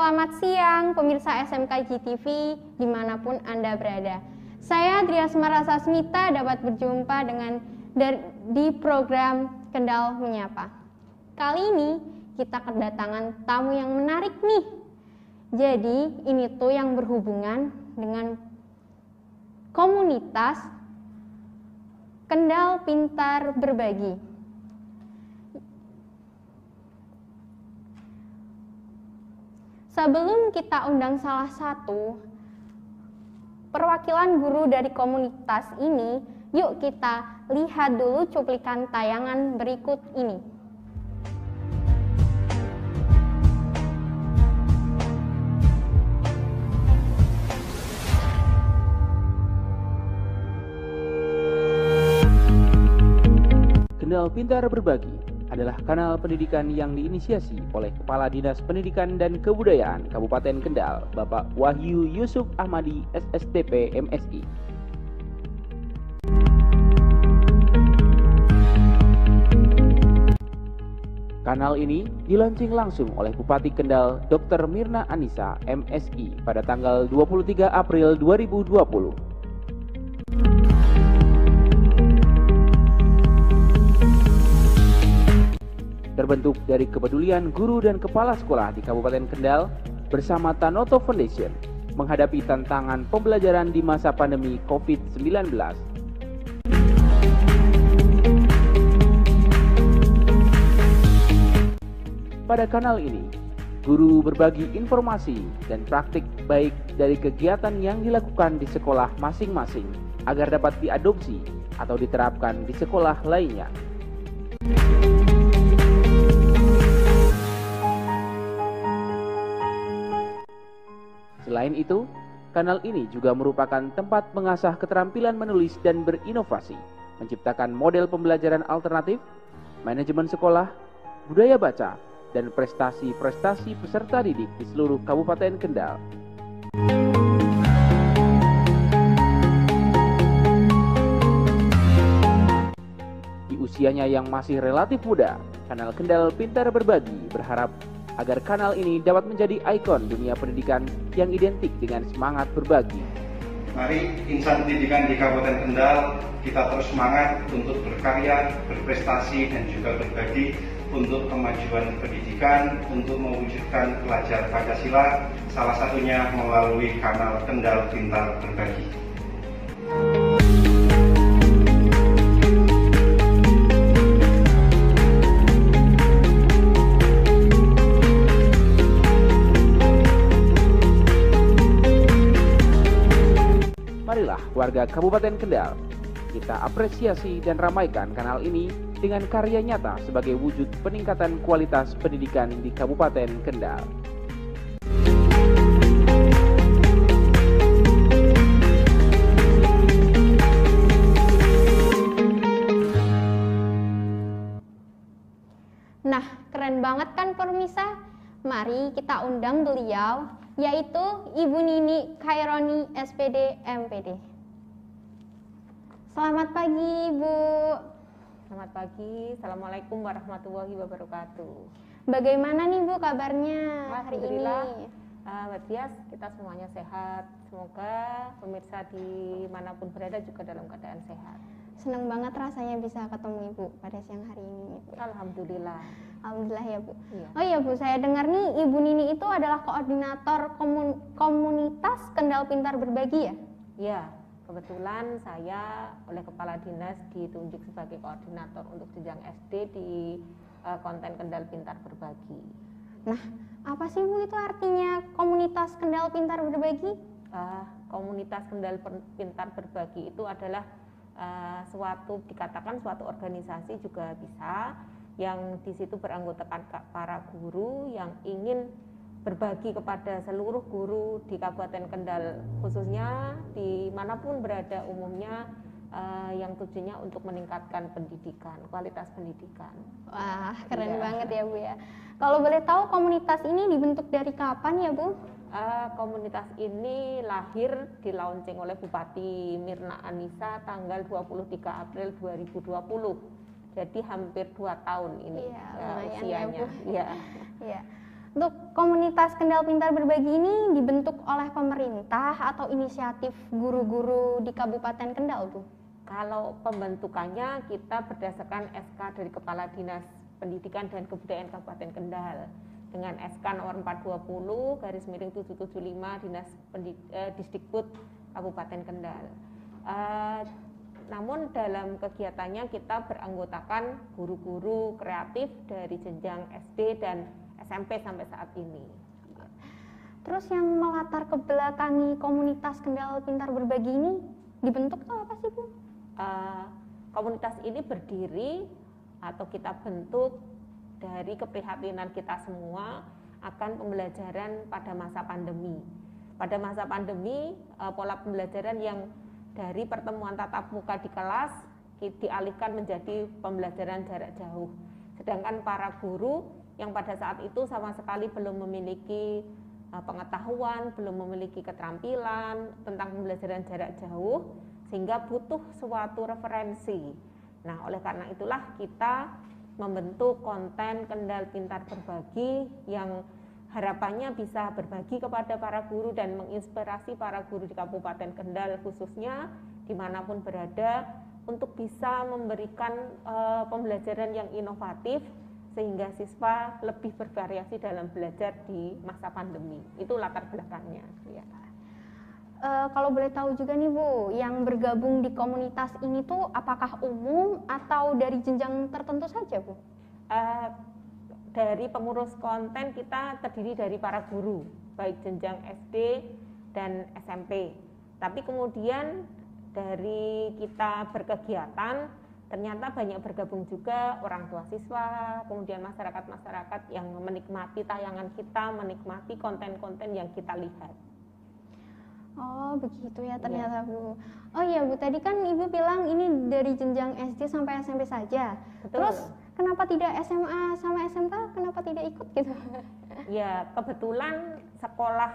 Selamat siang pemirsa SMK GTV dimanapun Anda berada. Saya Tria Semarasa Smita dapat berjumpa dengan di program Kendal Menyapa. Kali ini kita kedatangan tamu yang menarik nih. Jadi ini tuh yang berhubungan dengan komunitas Kendal Pintar Berbagi. Sebelum kita undang salah satu perwakilan guru dari komunitas ini, yuk kita lihat dulu cuplikan tayangan berikut ini. Kendal Pintar Berbagi adalah kanal pendidikan yang diinisiasi oleh Kepala Dinas Pendidikan dan Kebudayaan Kabupaten Kendal, Bapak Wahyu Yusuf Ahmadi, SSTP, MSI. Kanal ini dilaunching langsung oleh Bupati Kendal, Dr. Mirna Anissa, MSI, pada tanggal 23 April 2020. Terbentuk dari kepedulian guru dan kepala sekolah di Kabupaten Kendal bersama Tanoto Foundation menghadapi tantangan pembelajaran di masa pandemi COVID-19. Pada kanal ini, guru berbagi informasi dan praktik baik dari kegiatan yang dilakukan di sekolah masing-masing agar dapat diadopsi atau diterapkan di sekolah lainnya. Selain itu, kanal ini juga merupakan tempat mengasah keterampilan menulis dan berinovasi, menciptakan model pembelajaran alternatif, manajemen sekolah, budaya baca, dan prestasi-prestasi peserta didik di seluruh Kabupaten Kendal. Di usianya yang masih relatif muda, kanal Kendal Pintar Berbagi berharap agar kanal ini dapat menjadi ikon dunia pendidikan yang identik dengan semangat berbagi. Mari insan pendidikan di Kabupaten Kendal kita terus semangat untuk berkarya, berprestasi dan juga berbagi untuk kemajuan pendidikan, untuk mewujudkan pelajar Pancasila, salah satunya melalui kanal Kendal Pintar Berbagi. Marilah warga Kabupaten Kendal, kita apresiasi dan ramaikan kanal ini dengan karya nyata sebagai wujud peningkatan kualitas pendidikan di Kabupaten Kendal. Nah, keren banget kan pemirsa? Mari kita undang beliau, yaitu Ibu Nini Khaironi, SPD, MPD. Selamat pagi, Ibu. Selamat pagi, Assalamualaikum warahmatullahi wabarakatuh. Bagaimana nih, Bu, kabarnya hari ini? Mbak Tias, kita semuanya sehat. Semoga pemirsa dimanapun berada juga dalam keadaan sehat. Senang banget rasanya bisa ketemu Ibu pada siang hari ini, Bu. Alhamdulillah. Alhamdulillah ya, Bu. Iya. Oh iya, Bu, saya dengar nih Ibu Nini itu adalah koordinator komunitas Kendal Pintar Berbagi ya? Iya, kebetulan saya oleh Kepala Dinas ditunjuk sebagai koordinator untuk jenjang SD di konten Kendal Pintar Berbagi. Nah, apa sih Bu itu artinya komunitas Kendal Pintar Berbagi? Komunitas Kendal Pintar Berbagi itu adalah dikatakan suatu organisasi juga bisa, yang di situ beranggotakan para guru yang ingin berbagi kepada seluruh guru di Kabupaten Kendal, khususnya dimanapun berada umumnya, yang tujuannya untuk meningkatkan pendidikan, kualitas pendidikan. Wah, keren banget ya, Bu ya. Kalau boleh tahu komunitas ini dibentuk dari kapan ya, Bu? Komunitas ini lahir di launching oleh Bupati Mirna Anissa tanggal 23 April 2020. Jadi hampir 2 tahun ini usianya. Ya. Untuk komunitas Kendal Pintar Berbagi ini dibentuk oleh pemerintah atau inisiatif guru-guru di Kabupaten Kendal, Bu? Kalau pembentukannya kita berdasarkan SK dari Kepala Dinas Pendidikan dan Kebudayaan Kabupaten Kendal dengan SK nomor 420/775 Dinas Disdikbud Kabupaten Kendal. Namun dalam kegiatannya kita beranggotakan guru-guru kreatif dari jenjang SD dan SMP sampai saat ini. Terus yang melatar kebelakangi komunitas Kendal Pintar Berbagi ini dibentuk tuh apa sih, Bu? Komunitas ini berdiri atau kita bentuk dari keprihatinan kita semua akan pembelajaran pada masa pandemi. Pada masa pandemi, pola pembelajaran yang dari pertemuan tatap muka di kelas dialihkan menjadi pembelajaran jarak jauh. Sedangkan para guru yang pada saat itu sama sekali belum memiliki pengetahuan, belum memiliki keterampilan tentang pembelajaran jarak jauh, sehingga butuh suatu referensi. Nah, oleh karena itulah kita membentuk konten Kendal Pintar Berbagi yang harapannya bisa berbagi kepada para guru dan menginspirasi para guru di Kabupaten Kendal khususnya dimanapun berada untuk bisa memberikan pembelajaran yang inovatif sehingga siswa lebih bervariasi dalam belajar di masa pandemi. Itu latar belakangnya. Ya. Kalau boleh tahu juga nih, Bu, yang bergabung di komunitas ini tuh apakah umum atau dari jenjang tertentu saja, Bu? Dari pengurus konten kita terdiri dari para guru, baik jenjang SD dan SMP. Tapi kemudian dari kita berkegiatan, ternyata banyak bergabung juga orang tua siswa, kemudian masyarakat-masyarakat yang menikmati tayangan kita, menikmati konten-konten yang kita lihat. Oh, begitu ya ternyata, ya. Bu. Oh iya, Bu, tadi kan Ibu bilang ini dari jenjang SD sampai SMP saja. Betul. Terus kenapa tidak SMA sama SMK? Kenapa tidak ikut gitu? Ya, kebetulan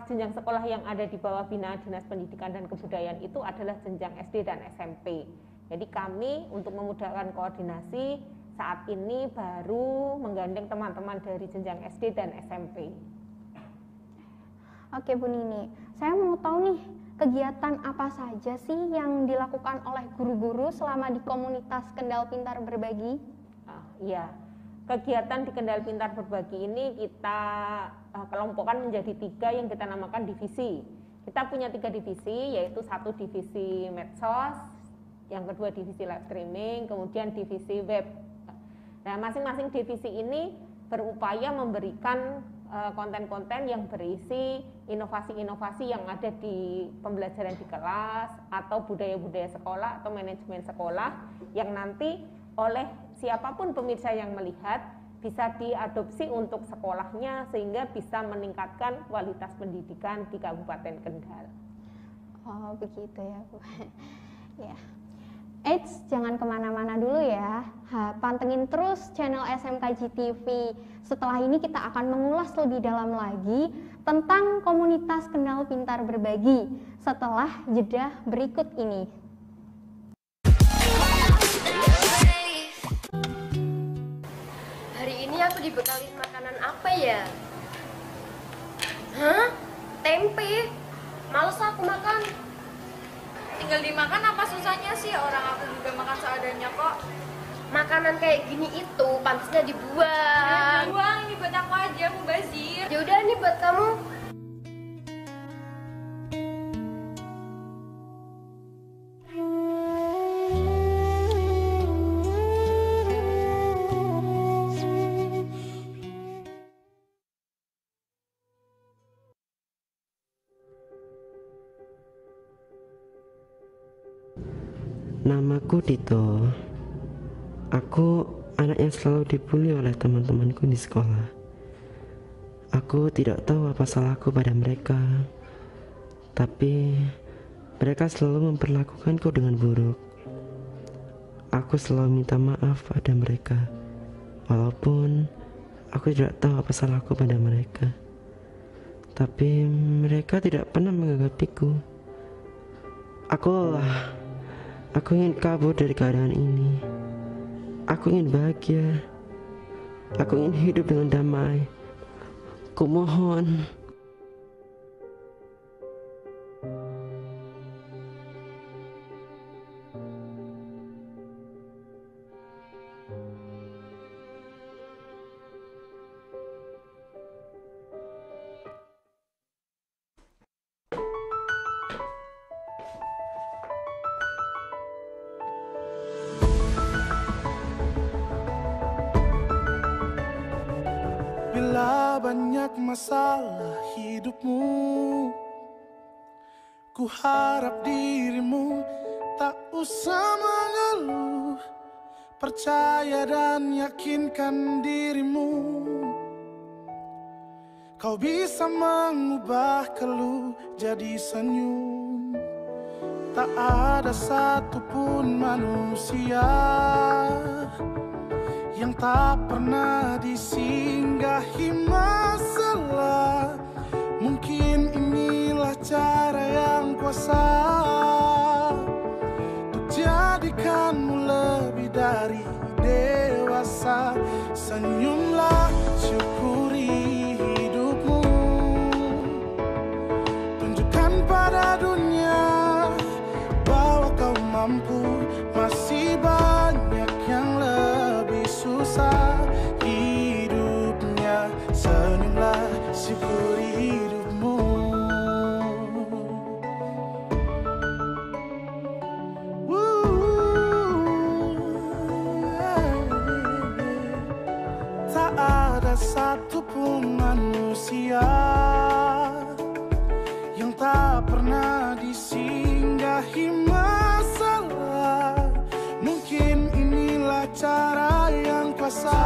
jenjang sekolah yang ada di bawah binaan Dinas Pendidikan dan Kebudayaan itu adalah jenjang SD dan SMP. Jadi kami untuk memudahkan koordinasi saat ini baru menggandeng teman-teman dari jenjang SD dan SMP. Oke, Bu Nini, saya mau tahu nih kegiatan apa saja sih yang dilakukan oleh guru-guru selama di komunitas Kendal Pintar Berbagi? Iya, kegiatan di Kendal Pintar Berbagi ini kita kelompokkan menjadi 3 yang kita namakan divisi. Kita punya 3 divisi, yaitu 1 divisi medsos, yang kedua divisi live streaming, kemudian divisi web. Nah, masing-masing divisi ini berupaya memberikan konten-konten yang berisi inovasi-inovasi yang ada di pembelajaran di kelas atau budaya-budaya sekolah atau manajemen sekolah yang nanti oleh siapapun pemirsa yang melihat bisa diadopsi untuk sekolahnya sehingga bisa meningkatkan kualitas pendidikan di Kabupaten Kendal. Oh, begitu ya, Bu. Ya. Eits, jangan kemana-mana dulu ya. Pantengin terus channel SMKJ TV. Setelah ini kita akan mengulas lebih dalam lagi tentang komunitas Kendal Pintar Berbagi setelah jeda berikut ini. Hari ini aku dibekalin makanan apa ya? Hah? Tempe? Males aku makan. Tinggal dimakan apa susahnya sih, orang aku juga makan seadanya kok. Makanan kayak gini itu pantasnya dibuang. Buang, ini buat aku aja, mubazir. Ya udah nih buat kamu. Namaku Dito. Aku anak yang selalu dibully oleh teman-temanku di sekolah. Aku tidak tahu apa salahku pada mereka, tapi mereka selalu memperlakukanku dengan buruk. Aku selalu minta maaf pada mereka, walaupun aku tidak tahu apa salahku pada mereka. Tapi mereka tidak pernah menganggapiku. Aku lelah. Aku ingin kabur dari keadaan ini. Aku ingin bahagia. Aku ingin hidup dengan damai. Kumohon. Bila banyak masalah hidupmu, ku harap dirimu tak usah mengeluh. Percaya dan yakinkan dirimu, kau bisa mengubah keluh jadi senyum. Tak ada satupun manusia yang tak pernah disinggahi masalah. Mungkin inilah cara yang kuasa untuk jadikanmu lebih dari dewasa. Senyumlah, syukuri hidupmu, tunjukkan pada dunia bahwa kau mampu. Masih banyak yang lebih susah hidupnya. Senyumlah, syukuri hidupmu. Tak ada satupun manusia yang tak pernah disinggahi masalah. Mungkin inilah cara yang kuasa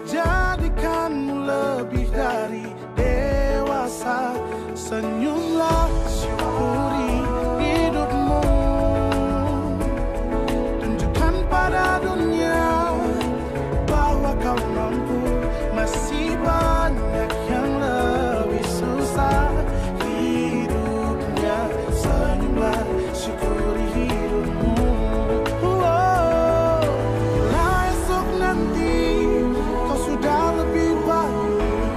jadikanmu lebih dari dewasa. Senyumlah, syukuri hidupmu, tunjukkan pada dunia bahwa kau mampu. Masih banyak yang lebih susah hidupnya. Senyumlah, syukuri hidupmu. Bila esok nanti kau sudah lebih baik,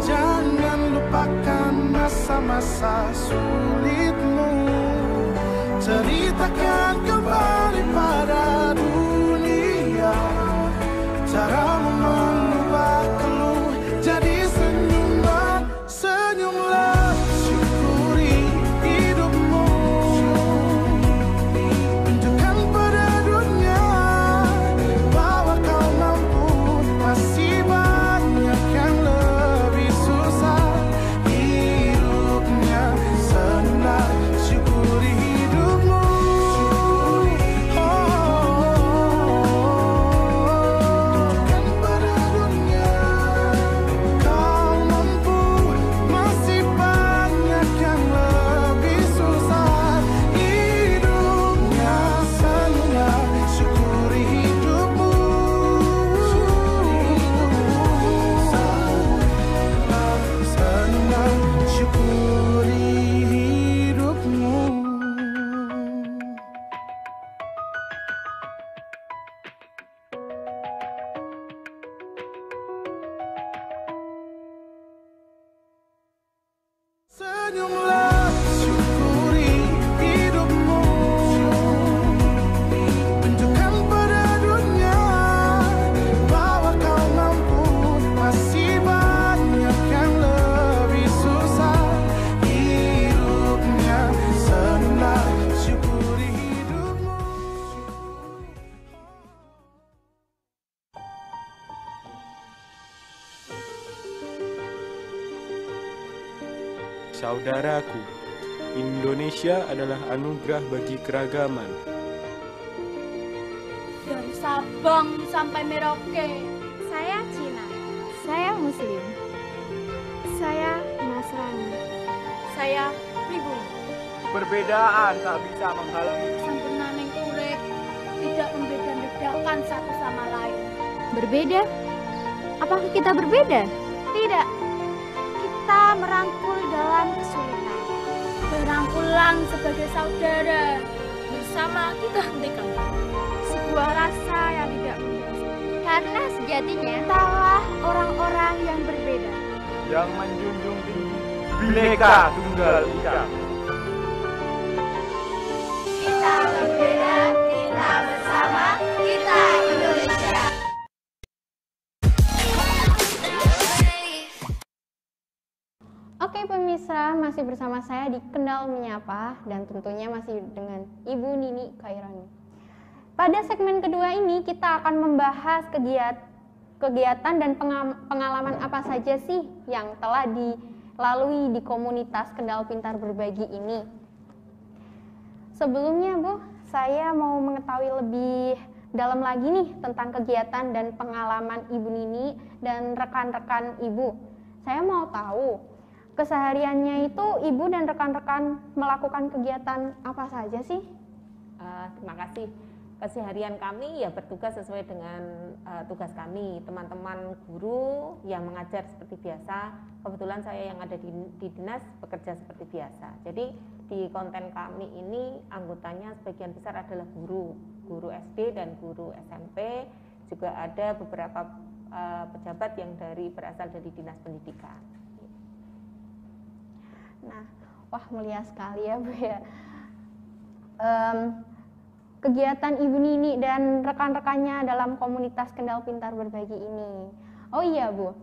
jangan lupakan masa-masa sulitmu. Ceritakan kembali pada dunia caramu mengubah keluh jadi senyuman. Senyumlah, syukuri hidupmu, tunjukkan pada dunia bahwa kau mampu. Masih banyak yang lebih susah hidupnya. Senyumlah, syukuri hidupmu. Tunjukkan pada dunia kau mampu. Masih banyak yang lebih susah hidupnya. Senyumlah, syukuri hidupmu. Senyumlah, syukuri hidupmu. Senyumlah, syukuri hidupmu, tunjukkan pada dunia bahwa kau mampu. Masih banyak yang lebih susah hidupnya. Senyumlah, syukuri hidupmu. Saudaraku, Indonesia adalah anugerah bagi keragaman. Dari Sabang sampai Merauke. Saya Cina. Saya Muslim. Saya Nasrani. Saya pribumi. Perbedaan tak bisa menghalangi Sampurnaning urip tidak membeda-bedakan satu sama lain. Berbeda? Apakah kita berbeda? Tidak. Kita merangkul dalam kesulitan. Berangkulan sebagai saudara. Bersama kita hentikan Sebuah rasa yang tidak biasa. Karena sejatinya talah orang-orang yang berbeda, yang menjunjung tinggi Bhinneka Tunggal Ika. kita berbeda, kita bersama, kita Indonesia. Oke pemirsa, masih bersama saya di Kendal Menyapa dan tentunya masih dengan Ibu Nini Khairani. Pada segmen kedua ini kita akan membahas kegiatan dan pengalaman apa saja sih yang telah dilalui di komunitas Kendal Pintar Berbagi ini. Sebelumnya Bu, saya mau mengetahui lebih dalam lagi nih tentang kegiatan dan pengalaman Ibu Nini dan rekan-rekan Ibu. Saya mau tahu kesehariannya itu Ibu dan rekan-rekan melakukan kegiatan apa saja sih? Terima kasih. Keseharian kami ya bertugas sesuai dengan tugas kami. Teman-teman guru yang mengajar seperti biasa. Kebetulan saya yang ada di dinas bekerja seperti biasa. Jadi di konten kami ini anggotanya sebagian besar adalah guru SD dan guru SMP. Juga ada beberapa pejabat yang berasal dari dinas pendidikan. Nah, wah mulia sekali ya Bu ya. Kegiatan Ibu Nini dan rekan-rekannya dalam komunitas Kendal Pintar Berbagi ini. Oh iya Bu,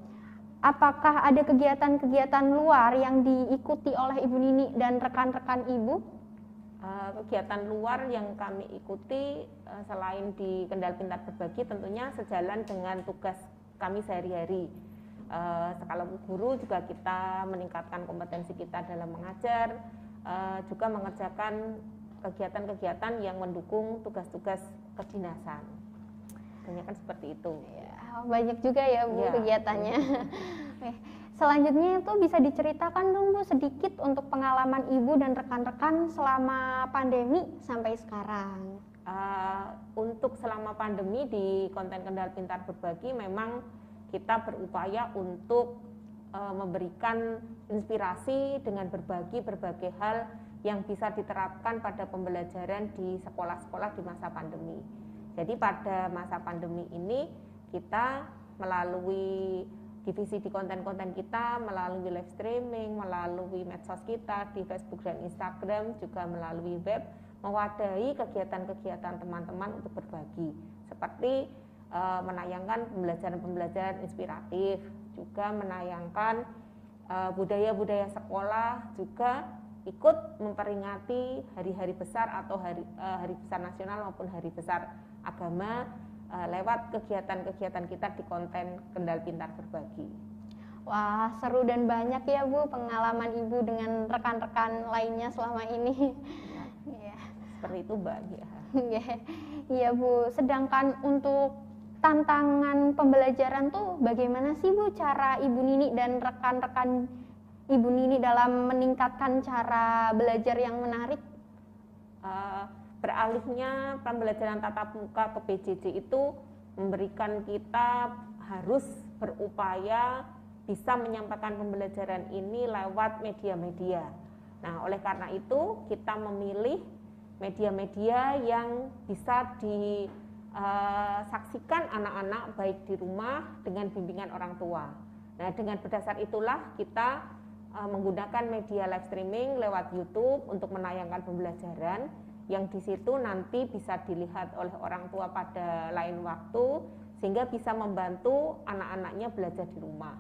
apakah ada kegiatan-kegiatan luar yang diikuti oleh Ibu Nini dan rekan-rekan Ibu? Kegiatan luar yang kami ikuti selain di Kendal Pintar Berbagi tentunya sejalan dengan tugas kami sehari-hari. Skala guru juga kita meningkatkan kompetensi kita dalam mengajar, juga mengerjakan kegiatan-kegiatan yang mendukung tugas-tugas kedinasan. Kebanyakan seperti itu. Ya, banyak juga ya Bu kegiatannya. Selanjutnya itu bisa diceritakan dong Bu sedikit untuk pengalaman Ibu dan rekan-rekan selama pandemi sampai sekarang. Untuk selama pandemi di konten Kendal Pintar Berbagi memang kita berupaya untuk memberikan inspirasi dengan berbagi berbagai hal yang bisa diterapkan pada pembelajaran di sekolah-sekolah di masa pandemi. Jadi pada masa pandemi ini kita melalui divisi di konten-konten kita, melalui live streaming, melalui medsos kita di Facebook dan Instagram, juga melalui web, mewadahi kegiatan-kegiatan teman-teman untuk berbagi. Seperti menayangkan pembelajaran-pembelajaran inspiratif, juga menayangkan budaya-budaya sekolah, juga ikut memperingati hari-hari besar atau hari besar nasional maupun hari besar agama lewat kegiatan-kegiatan kita di konten Kendal Pintar Berbagi. Wah, seru dan banyak ya Bu pengalaman Ibu dengan rekan-rekan lainnya selama ini. Ya. Seperti itu Mbak. Iya Bu, sedangkan untuk tantangan pembelajaran tuh bagaimana sih Bu cara Ibu Nini dan rekan-rekan Ibu Nini dalam meningkatkan cara belajar yang menarik? Beralihnya pembelajaran tatap muka ke PJJ itu memberikan kita harus berupaya bisa menyampaikan pembelajaran ini lewat media-media. Nah, oleh karena itu kita memilih media-media yang bisa disaksikan anak-anak baik di rumah dengan bimbingan orang tua. Nah, dengan berdasar itulah kita menggunakan media live streaming lewat YouTube untuk menayangkan pembelajaran yang di situ nanti bisa dilihat oleh orang tua pada lain waktu sehingga bisa membantu anak-anaknya belajar di rumah.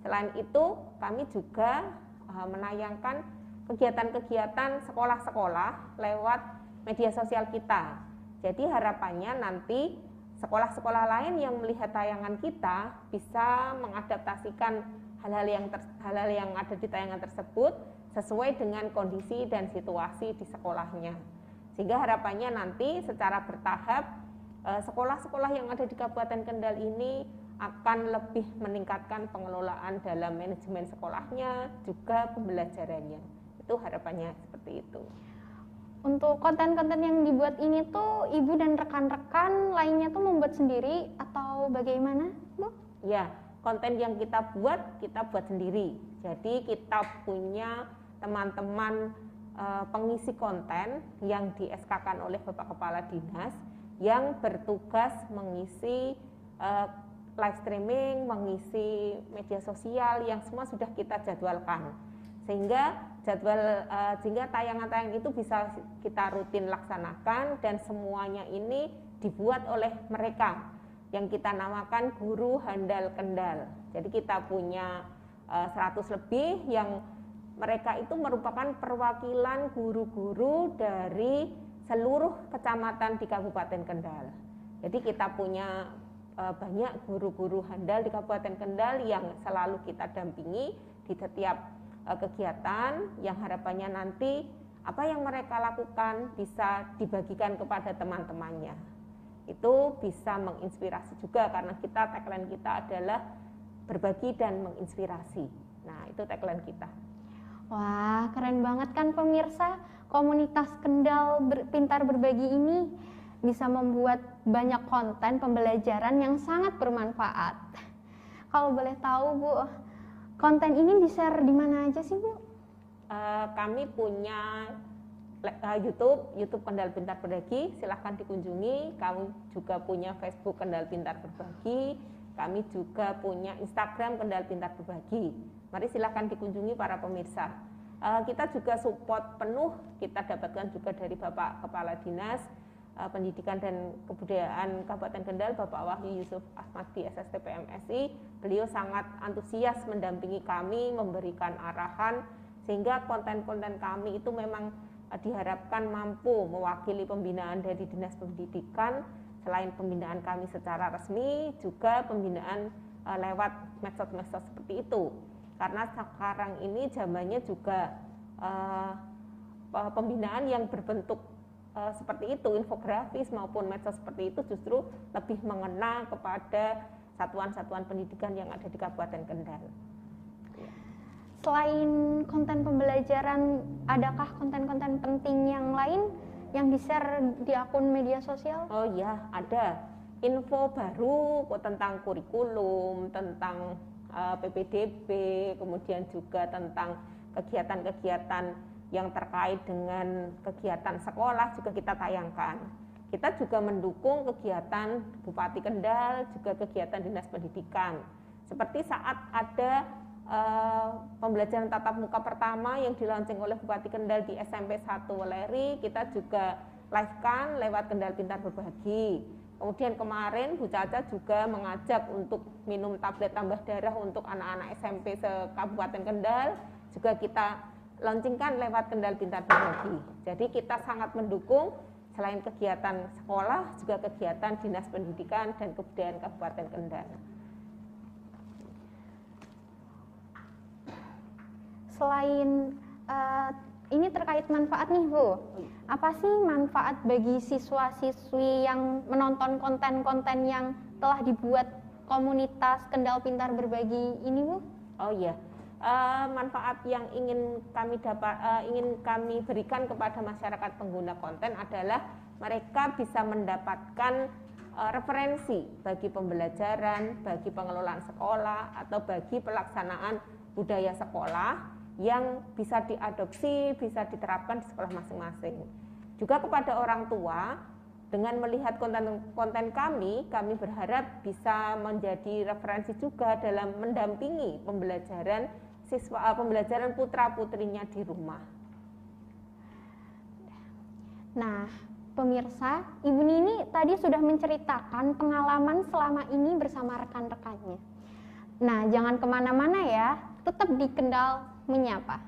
Selain itu, kami juga menayangkan kegiatan-kegiatan sekolah-sekolah lewat media sosial kita. Jadi harapannya nanti sekolah-sekolah lain yang melihat tayangan kita bisa mengadaptasikan hal-hal yang ada di tayangan tersebut sesuai dengan kondisi dan situasi di sekolahnya. Sehingga harapannya nanti secara bertahap sekolah-sekolah yang ada di Kabupaten Kendal ini akan lebih meningkatkan pengelolaan dalam manajemen sekolahnya, juga pembelajarannya. Itu harapannya seperti itu. Untuk konten-konten yang dibuat ini tuh Ibu dan rekan-rekan lainnya tuh membuat sendiri atau bagaimana Bu? Ya, konten yang kita buat sendiri. Jadi kita punya teman-teman pengisi konten yang di SK-kan oleh Bapak Kepala Dinas yang bertugas mengisi live streaming, mengisi media sosial yang semua sudah kita jadwalkan, sehingga sehingga tayangan-tayangan itu bisa kita rutin laksanakan dan semuanya ini dibuat oleh mereka yang kita namakan guru handal kendal. Jadi kita punya 100 lebih yang mereka itu merupakan perwakilan guru-guru dari seluruh kecamatan di Kabupaten Kendal. Jadi kita punya banyak guru-guru handal di Kabupaten Kendal yang selalu kita dampingi di setiap kegiatan, yang harapannya nanti apa yang mereka lakukan bisa dibagikan kepada teman-temannya. Itu bisa menginspirasi juga, karena tagline kita adalah berbagi dan menginspirasi. Nah, itu tagline kita. Wah, keren banget kan pemirsa, komunitas Kendal Pintar Berbagi ini bisa membuat banyak konten pembelajaran yang sangat bermanfaat. Kalau boleh tahu Bu, konten ini di-share di mana aja sih Bu? Kami punya YouTube Kendal Pintar Berbagi, silahkan dikunjungi. Kami juga punya Facebook Kendal Pintar Berbagi. Kami juga punya Instagram Kendal Pintar Berbagi. Mari silahkan dikunjungi para pemirsa. Kita juga support penuh, kita dapatkan juga dari Bapak Kepala Dinas Pendidikan dan Kebudayaan Kabupaten Kendal, Bapak Wahyu Yusuf Ahmadi SST PMSI. Beliau sangat antusias mendampingi kami, memberikan arahan, sehingga konten-konten kami itu memang diharapkan mampu mewakili pembinaan dari Dinas Pendidikan. Selain pembinaan kami secara resmi, juga pembinaan lewat medsos-medsos seperti itu. Karena sekarang ini zamannya juga pembinaan yang berbentuk seperti itu, infografis maupun medsos seperti itu justru lebih mengena kepada satuan-satuan pendidikan yang ada di Kabupaten Kendal. Selain konten pembelajaran, adakah konten-konten penting yang lain yang di-share di akun media sosial? Oh iya, ada info baru tentang kurikulum, tentang PPDB, kemudian juga tentang kegiatan-kegiatan yang terkait dengan kegiatan sekolah juga kita tayangkan. Kita juga mendukung kegiatan Bupati Kendal, juga kegiatan Dinas Pendidikan. Seperti saat ada pembelajaran tatap muka pertama yang dilaunching oleh Bupati Kendal di SMP 1 Weleri, kita juga live-kan lewat Kendal Pintar Berbagi. Kemudian kemarin Bu Caca juga mengajak untuk minum tablet tambah darah untuk anak-anak SMP se-Kabupaten Kendal, juga kita launchingkan lewat Kendal Pintar Berbagi. Jadi kita sangat mendukung selain kegiatan sekolah, juga kegiatan Dinas Pendidikan dan Kebudayaan Kabupaten Kendal. Selain ini terkait manfaat nih Bu, apa sih manfaat bagi siswa-siswi yang menonton konten-konten yang telah dibuat komunitas Kendal Pintar Berbagi ini Bu? Oh iya, manfaat yang ingin kami berikan kepada masyarakat pengguna konten adalah mereka bisa mendapatkan referensi bagi pembelajaran, bagi pengelolaan sekolah, atau bagi pelaksanaan budaya sekolah yang bisa diadopsi, bisa diterapkan di sekolah masing-masing. Juga kepada orang tua, dengan melihat konten kami berharap bisa menjadi referensi juga dalam mendampingi pembelajaran putra-putrinya di rumah. Nah, pemirsa, Ibu Nini tadi sudah menceritakan pengalaman selama ini bersama rekan-rekannya. Nah, jangan kemana-mana ya, tetap di Kendal Menyapa.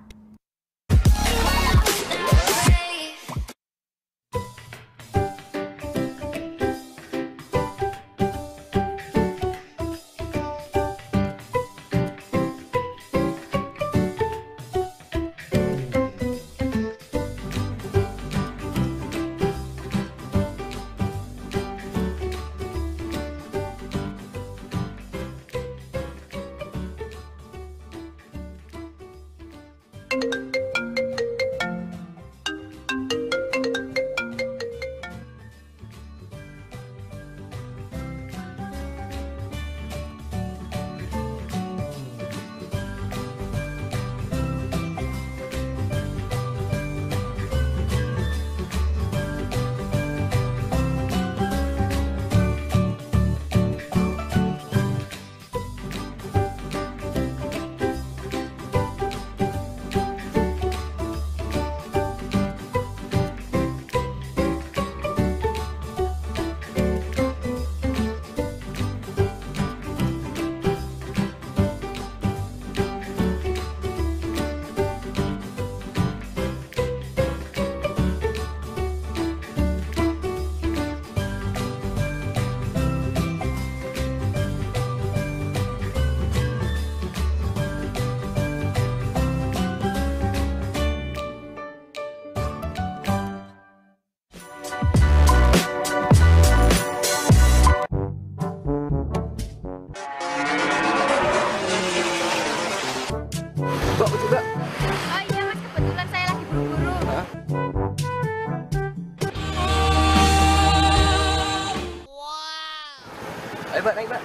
naik Mbak.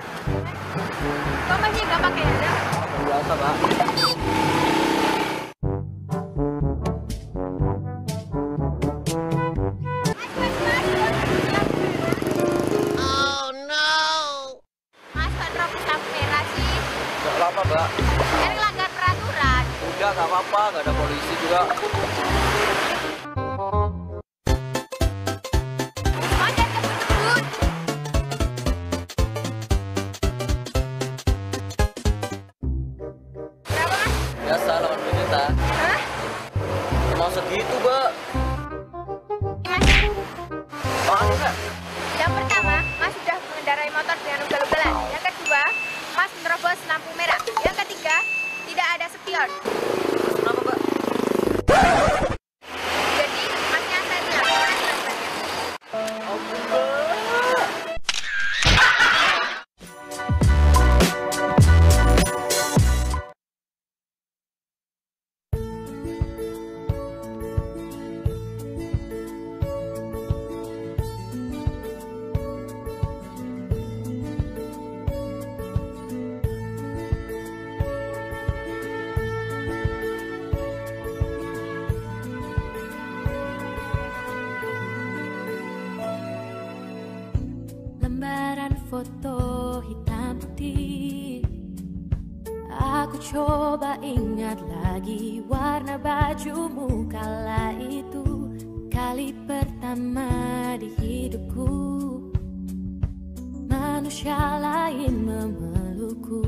Kok masih nggak pakai helm? Biasa Mbak. Mas, kok terobos lampu merah sih? Nggak apa Mbak. Kan melanggar peraturan. Udah nggak apa-apa, nggak ada polisi juga. Mas, jangan kebut-kebut. Berapa mas? Biasa 80 juta. Hah? Emang segitu Mbak. Mas, Apaan nih Mbak? yang pertama, Mas sudah mengendarai motor dengan ugal-ugalan. Yang kedua, Mas menerobos lampu merah. Yang ketiga, tidak ada spion. Kenapa Mbak? Jadi, Masnya saya bilang, mana surat-suratnya? Ampun Mbak. Lembaran foto hitam putih. Aku coba ingat lagi warna bajumu kala itu. Kali pertama di hidupku manusia lain memelukku.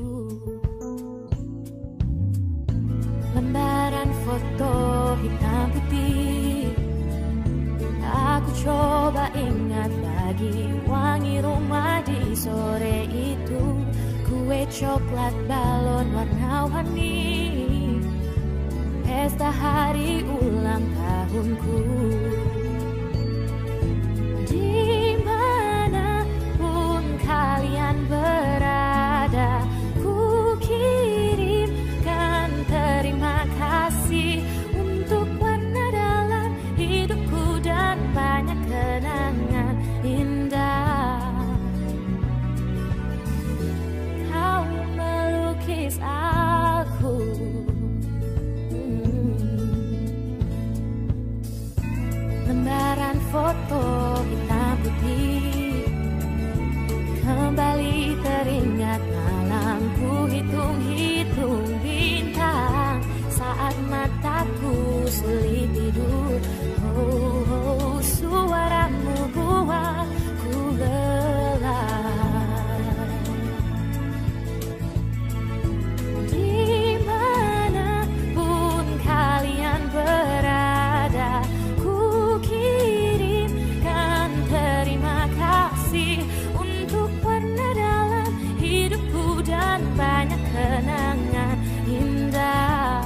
Lembaran foto hitam putih. Aku coba ingat lagi wangi rumah di sore itu. Kue coklat balon warna-warni, pesta hari ulang tahunku. Dimanapun kalian berada, ku kirimkan terima kasih untuk warna dalam hidupku dan banyak kenangan indah. Kau melukis aku, lembaran foto hitam putih. Kembali teringat malamku hitung-hitung bintang saat mataku sulit tidur. Oh, oh, suaramu buatku lelah. Dimanapun kalian berada, ku kirimkan terima kasih untuk warna dalam hidupku dan banyak kenangan indah.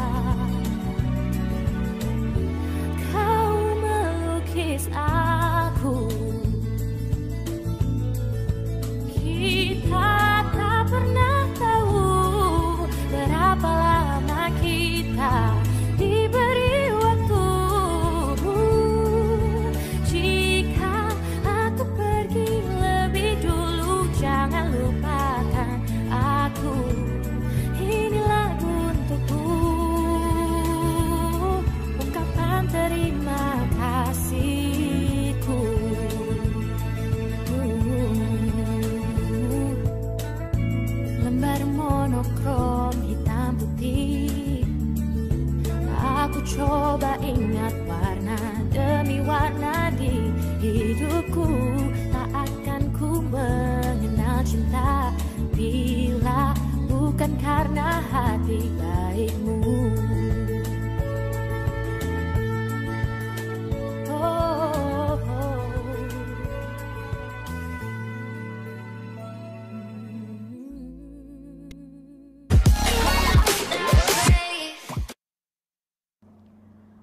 Kau melukis aku. Kita tak pernah tahu berapa lama kita diberi waktu. Jika aku pergi lebih dulu, jangan lupakan aku. Ini lagu untukku, ungkapan terima kasihku. Lembar monokrom hitam putih. Aku coba ingat warna demi warna di hidupku. Tak akan ku mengenal cinta bila bukan karena hati baikmu. Oh, oh.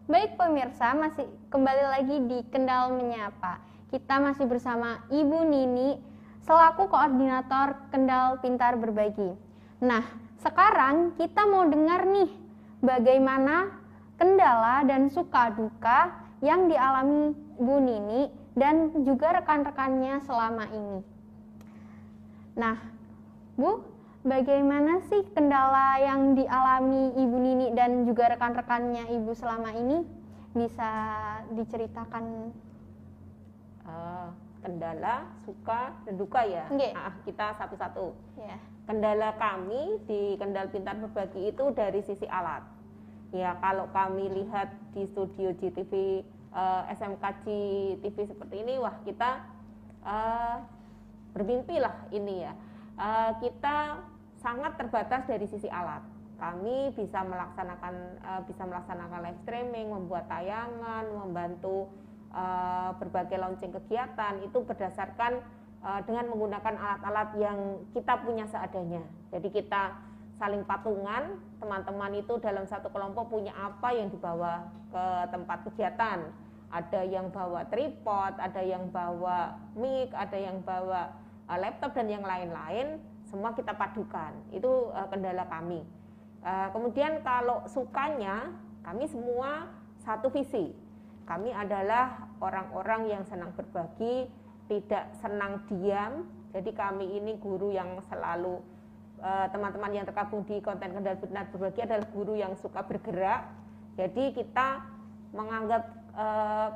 Baik pemirsa, masih kembali lagi di Kendal Menyapa. Kita masih bersama Ibu Nini selaku koordinator Kendal Pintar Berbagi. Nah, sekarang kita mau dengar nih bagaimana kendala dan suka duka yang dialami Bu Nini dan juga rekan-rekannya selama ini. Nah, Bu, bagaimana sih kendala yang dialami Ibu Nini dan juga rekan-rekannya Ibu selama ini? Bisa diceritakan? Kendala, suka, dan duka ya. Kita satu-satu. Kendala kami di Kendal Pintar Berbagi itu dari sisi alat. Ya, kalau kami lihat di studio GTV, SMK GTV seperti ini, wah kita bermimpi lah ini ya. Kita sangat terbatas dari sisi alat. Kami bisa melaksanakan live streaming, membuat tayangan, membantu berbagai launching kegiatan itu berdasarkan dengan menggunakan alat-alat yang kita punya seadanya. Jadi kita saling patungan, teman-teman itu dalam satu kelompok punya apa yang dibawa ke tempat kegiatan. Ada yang bawa tripod, ada yang bawa mic, ada yang bawa laptop dan yang lain-lain, semua kita padukan. Itu kendala kami. Kemudian kalau sukanya, kami semua satu visi. Kami adalah orang-orang yang senang berbagi, tidak senang diam. Jadi kami ini guru yang selalu, teman-teman yang tergabung di konten Kendal Pintar Berbagi adalah guru yang suka bergerak. Jadi kita menganggap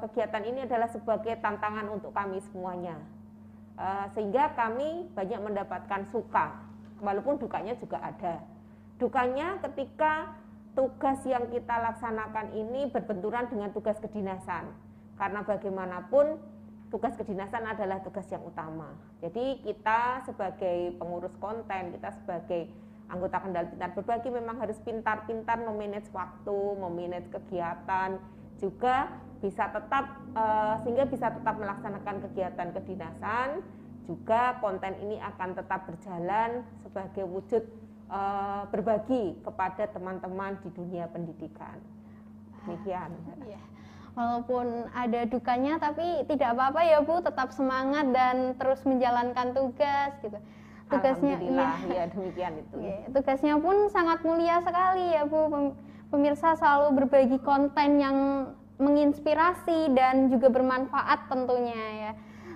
kegiatan ini adalah sebagai tantangan untuk kami semuanya. Sehingga kami banyak mendapatkan suka, walaupun dukanya juga ada. Dukanya ketika tugas yang kita laksanakan ini berbenturan dengan tugas kedinasan. Karena bagaimanapun tugas kedinasan adalah tugas yang utama. Jadi kita sebagai pengurus konten, kita sebagai anggota Kendal Pintar Berbagi memang harus pintar-pintar memanage waktu, memanage kegiatan, juga bisa tetap sehingga bisa tetap melaksanakan kegiatan kedinasan. Juga konten ini akan tetap berjalan sebagai wujud berbagi kepada teman-teman di dunia pendidikan. Demikian. Ya. Walaupun ada dukanya, tapi tidak apa-apa ya Bu, tetap semangat dan terus menjalankan tugas gitu. Tugasnya, ya demikian itu. Ya, tugasnya pun sangat mulia sekali ya Bu. Pemirsa selalu berbagi konten yang menginspirasi dan juga bermanfaat tentunya ya.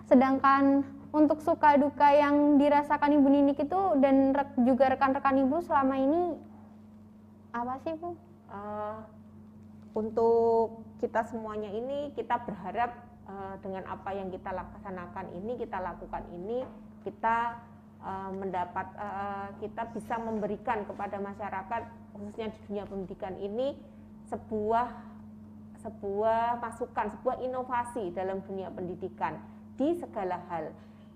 Sedangkan untuk suka duka yang dirasakan Ibu Ninik itu dan juga rekan-rekan Ibu selama ini apa sih Bu? Untuk kita semuanya ini kita berharap dengan apa yang kita laksanakan ini, kita lakukan ini, kita kita bisa memberikan kepada masyarakat khususnya di dunia pendidikan ini sebuah masukan, sebuah inovasi dalam dunia pendidikan di segala hal.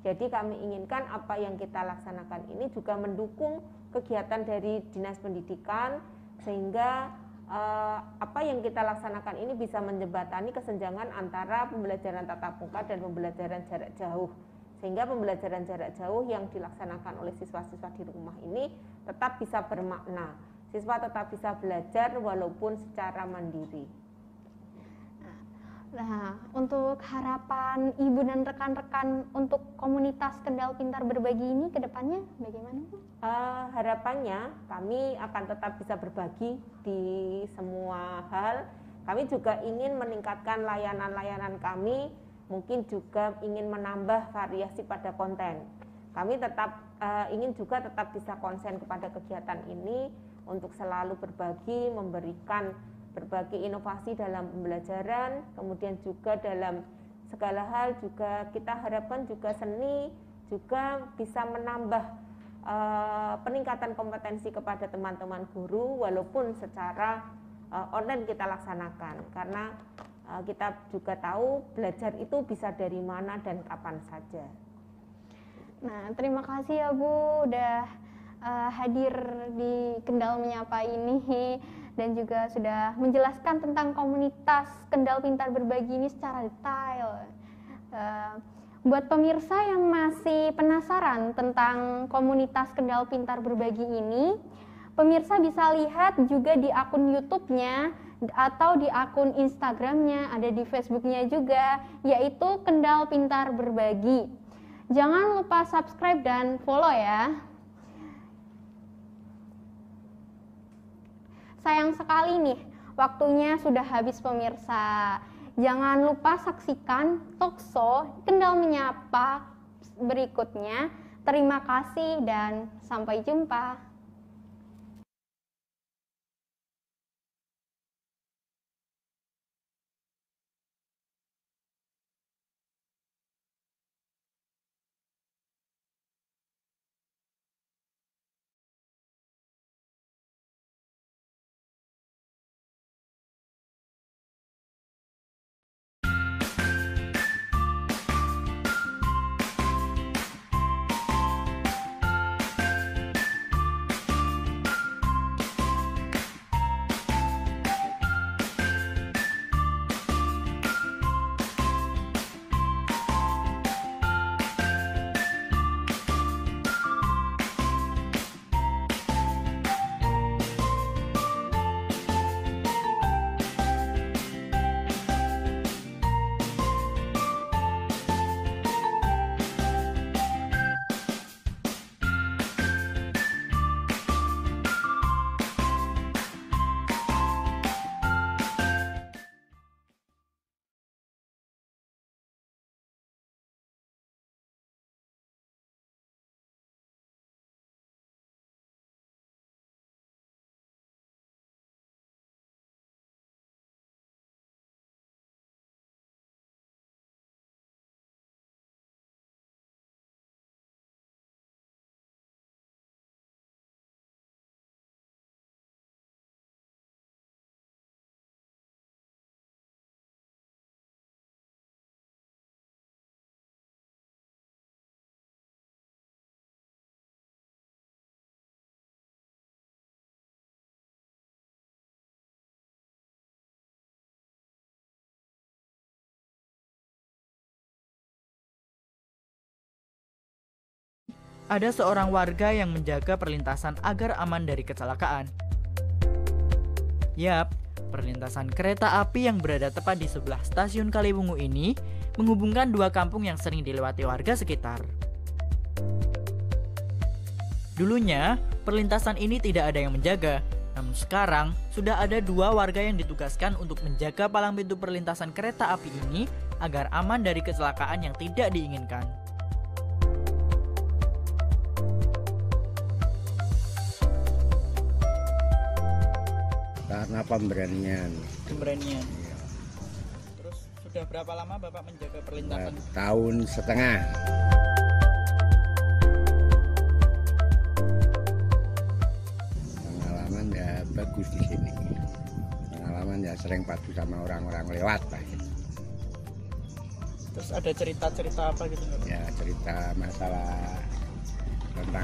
Jadi kami inginkan apa yang kita laksanakan ini juga mendukung kegiatan dari Dinas Pendidikan sehingga apa yang kita laksanakan ini bisa menjembatani kesenjangan antara pembelajaran tatap muka dan pembelajaran jarak jauh. Sehingga pembelajaran jarak jauh yang dilaksanakan oleh siswa-siswa di rumah ini tetap bisa bermakna. Siswa tetap bisa belajar walaupun secara mandiri. Nah, untuk harapan Ibu dan rekan-rekan untuk komunitas Kendal Pintar Berbagi ini ke depannya bagaimana Bu? Harapannya kami akan tetap bisa berbagi di semua hal. Kami juga ingin meningkatkan layanan-layanan kami, mungkin juga ingin menambah variasi pada konten. Kami tetap ingin juga tetap bisa konsen kepada kegiatan ini untuk selalu berbagi, memberikan berbagai inovasi dalam pembelajaran, kemudian juga dalam segala hal juga kita harapkan juga seni juga bisa menambah peningkatan kompetensi kepada teman-teman guru walaupun secara online kita laksanakan karena kita juga tahu belajar itu bisa dari mana dan kapan saja. Nah, terima kasih ya Bu udah hadir di Kendal Menyapa ini dan juga sudah menjelaskan tentang komunitas Kendal Pintar Berbagi ini secara detail. Buat pemirsa yang masih penasaran tentang komunitas Kendal Pintar Berbagi ini, pemirsa bisa lihat juga di akun YouTube-nya atau di akun Instagram-nya, ada di Facebook-nya juga, yaitu Kendal Pintar Berbagi. Jangan lupa subscribe dan follow ya. Sayang sekali nih, waktunya sudah habis pemirsa. Jangan lupa saksikan talkshow Kendal Menyapa berikutnya Terima kasih dan sampai jumpa. Ada seorang warga yang menjaga perlintasan agar aman dari kecelakaan. Yap, perlintasan kereta api yang berada tepat di sebelah stasiun Kaliwungu ini menghubungkan dua kampung yang sering dilewati warga sekitar. Dulunya, perlintasan ini tidak ada yang menjaga, namun sekarang sudah ada dua warga yang ditugaskan untuk menjaga palang pintu perlintasan kereta api ini agar aman dari kecelakaan yang tidak diinginkan. Karena pemberanian. Pemberanian. Iya. Terus sudah berapa lama Bapak menjaga perlintasan? Tahun setengah. Pengalaman ya bagus di sini. Pengalaman ya sering padu sama orang-orang lewat lah. Terus ada cerita-cerita apa gitu? Ya cerita masalah tentang